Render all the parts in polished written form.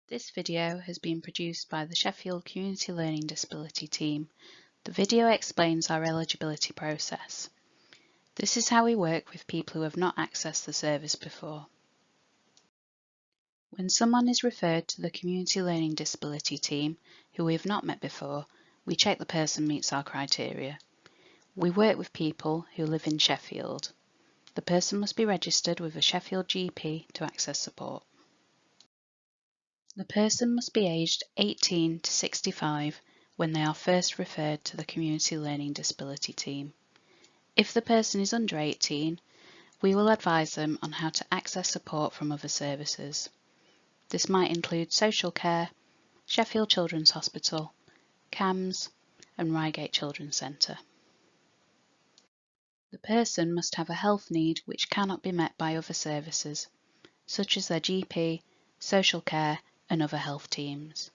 This video has been produced by the Sheffield Community Learning Disability team. The video explains our eligibility process. This is how we work with people who have not accessed the service before. When someone is referred to the Community Learning Disability team who we have not met before, we check the person meets our criteria. We work with people who live in Sheffield. The person must be registered with a Sheffield GP to access support. The person must be aged 18 to 65 when they are first referred to the Community Learning Disability team. If the person is under 18, we will advise them on how to access support from other services. This might include social care, Sheffield Children's Hospital, CAMS and Reigate Children's Centre. The person must have a health need which cannot be met by other services, such as their GP, social care and other health teams.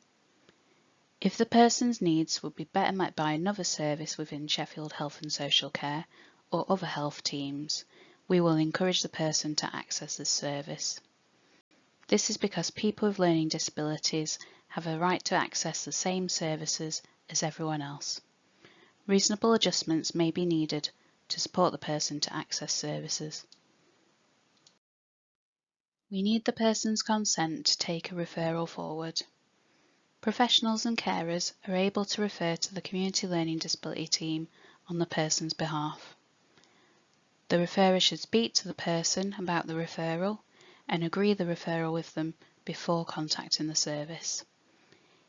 If the person's needs would be better met by another service within Sheffield Health and Social Care or other health teams, we will encourage the person to access this service. This is because people with learning disabilities have a right to access the same services as everyone else. Reasonable adjustments may be needed to support the person to access services. We need the person's consent to take a referral forward. Professionals and carers are able to refer to the Community Learning Disability team on the person's behalf. The referrer should speak to the person about the referral and agree the referral with them before contacting the service.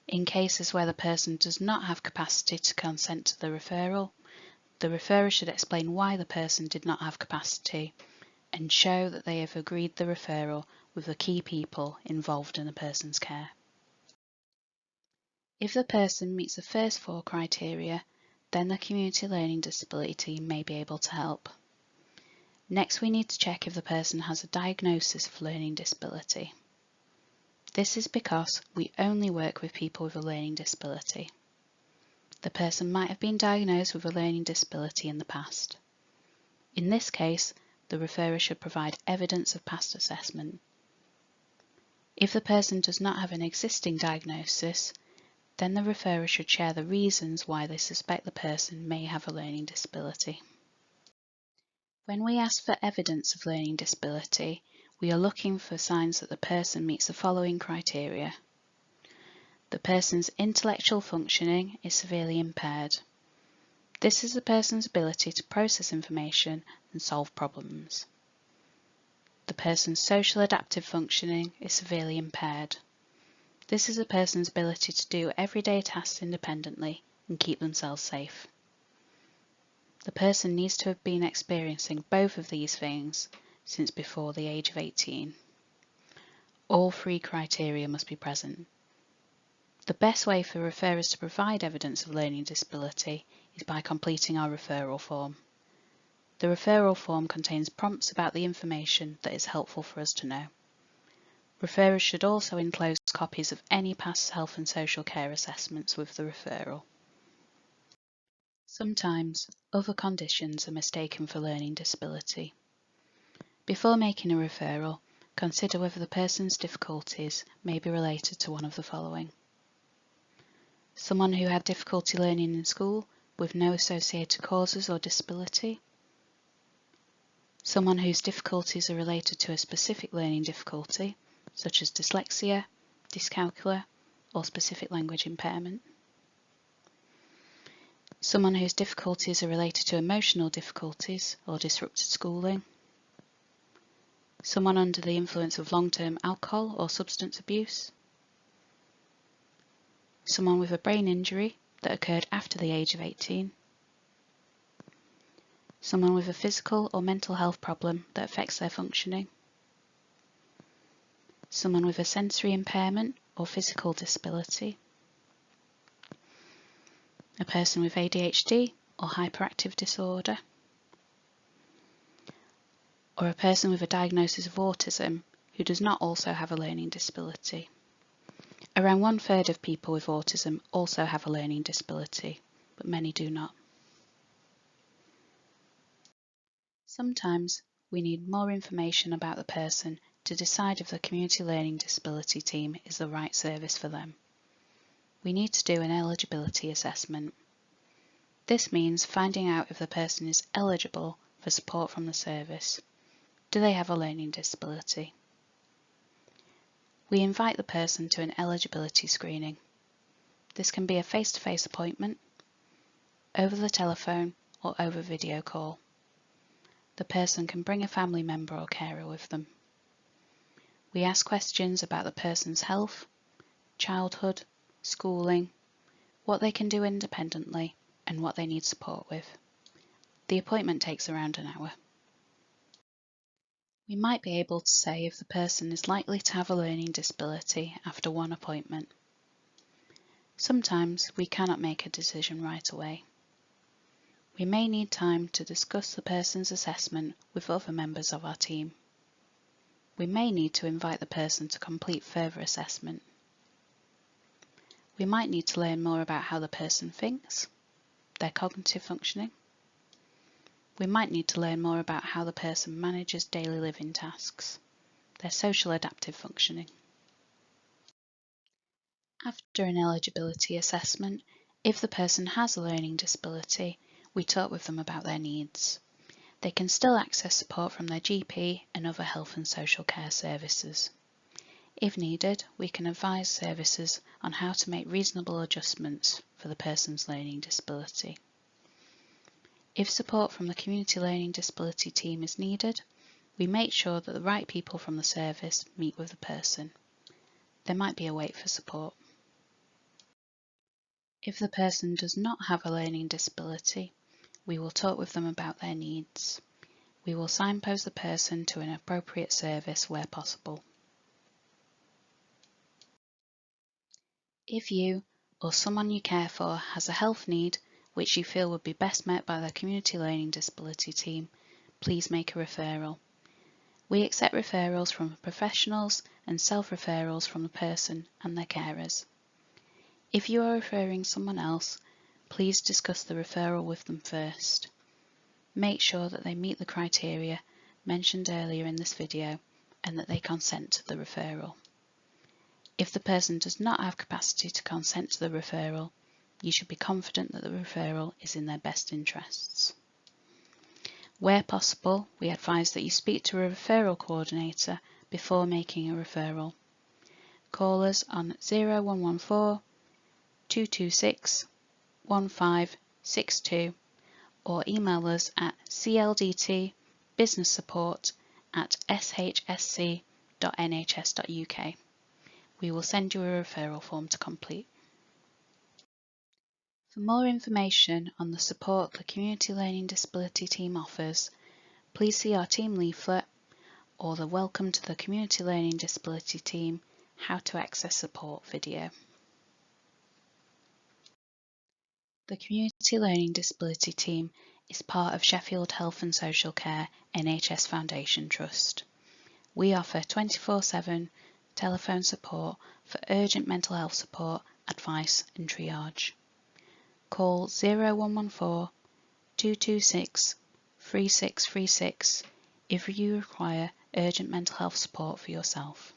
In cases where the person does not have capacity to consent to the referral, the referrer should explain why the person did not have capacity and show that they have agreed the referral with the key people involved in the person's care. If the person meets the first 4 criteria, then the Community Learning Disability team may be able to help. Next, we need to check if the person has a diagnosis of learning disability. This is because we only work with people with a learning disability. The person might have been diagnosed with a learning disability in the past. In this case, the referrer should provide evidence of past assessment. If the person does not have an existing diagnosis, then the referrer should share the reasons why they suspect the person may have a learning disability. When we ask for evidence of learning disability, we are looking for signs that the person meets the following criteria. The person's intellectual functioning is severely impaired. This is the person's ability to process information and solve problems. The person's social adaptive functioning is severely impaired. This is a person's ability to do everyday tasks independently and keep themselves safe. The person needs to have been experiencing both of these things since before the age of 18. All 3 criteria must be present. The best way for referrers to provide evidence of learning disability is by completing our referral form. The referral form contains prompts about the information that is helpful for us to know. Referrers should also enclose copies of any past health and social care assessments with the referral. Sometimes, other conditions are mistaken for learning disability. Before making a referral, consider whether the person's difficulties may be related to one of the following. Someone who had difficulty learning in school with no associated causes or disability. Someone whose difficulties are related to a specific learning difficulty, such as dyslexia, dyscalculia, or specific language impairment. Someone whose difficulties are related to emotional difficulties or disrupted schooling. Someone under the influence of long-term alcohol or substance abuse. Someone with a brain injury that occurred after the age of 18. Someone with a physical or mental health problem that affects their functioning. Someone with a sensory impairment or physical disability. A person with ADHD or hyperactive disorder. Or a person with a diagnosis of autism who does not also have a learning disability. Around 1/3 of people with autism also have a learning disability, but many do not. Sometimes we need more information about the person to decide if the community learning disability team is the right service for them. We need to do an eligibility assessment. This means finding out if the person is eligible for support from the service. Do they have a learning disability? We invite the person to an eligibility screening. This can be a face-to-face appointment, over the telephone or over video call. The person can bring a family member or carer with them. We ask questions about the person's health, childhood, schooling, what they can do independently, and what they need support with. The appointment takes around an hour. We might be able to say if the person is likely to have a learning disability after one appointment. Sometimes we cannot make a decision right away. We may need time to discuss the person's assessment with other members of our team. We may need to invite the person to complete further assessment. We might need to learn more about how the person thinks, their cognitive functioning. We might need to learn more about how the person manages daily living tasks, their social adaptive functioning. After an eligibility assessment, if the person has a learning disability, we talk with them about their needs. They can still access support from their GP and other health and social care services. If needed, we can advise services on how to make reasonable adjustments for the person's learning disability. If support from the community learning disability team is needed, we make sure that the right people from the service meet with the person. There might be a wait for support. If the person does not have a learning disability, we will talk with them about their needs. We will signpost the person to an appropriate service where possible. If you or someone you care for has a health need which you feel would be best met by the community learning disability team, please make a referral. We accept referrals from professionals and self-referrals from the person and their carers. If you are referring someone else, please discuss the referral with them first. Make sure that they meet the criteria mentioned earlier in this video and that they consent to the referral. If the person does not have capacity to consent to the referral, you should be confident that the referral is in their best interests. Where possible, we advise that you speak to a referral coordinator before making a referral. Call us on 0114 226 1562 or email us at cldtbusinesssupport@shsc.nhs.uk. We will send you a referral form to complete. For more information on the support the Community Learning Disability team offers, please see our team leaflet or the Welcome to the Community Learning Disability team How to Access Support video. The Community Learning Disability team is part of Sheffield Health and Social Care NHS Foundation Trust. We offer 24/7 telephone support for urgent mental health support, advice and triage. Call 0114 226 3636 if you require urgent mental health support for yourself.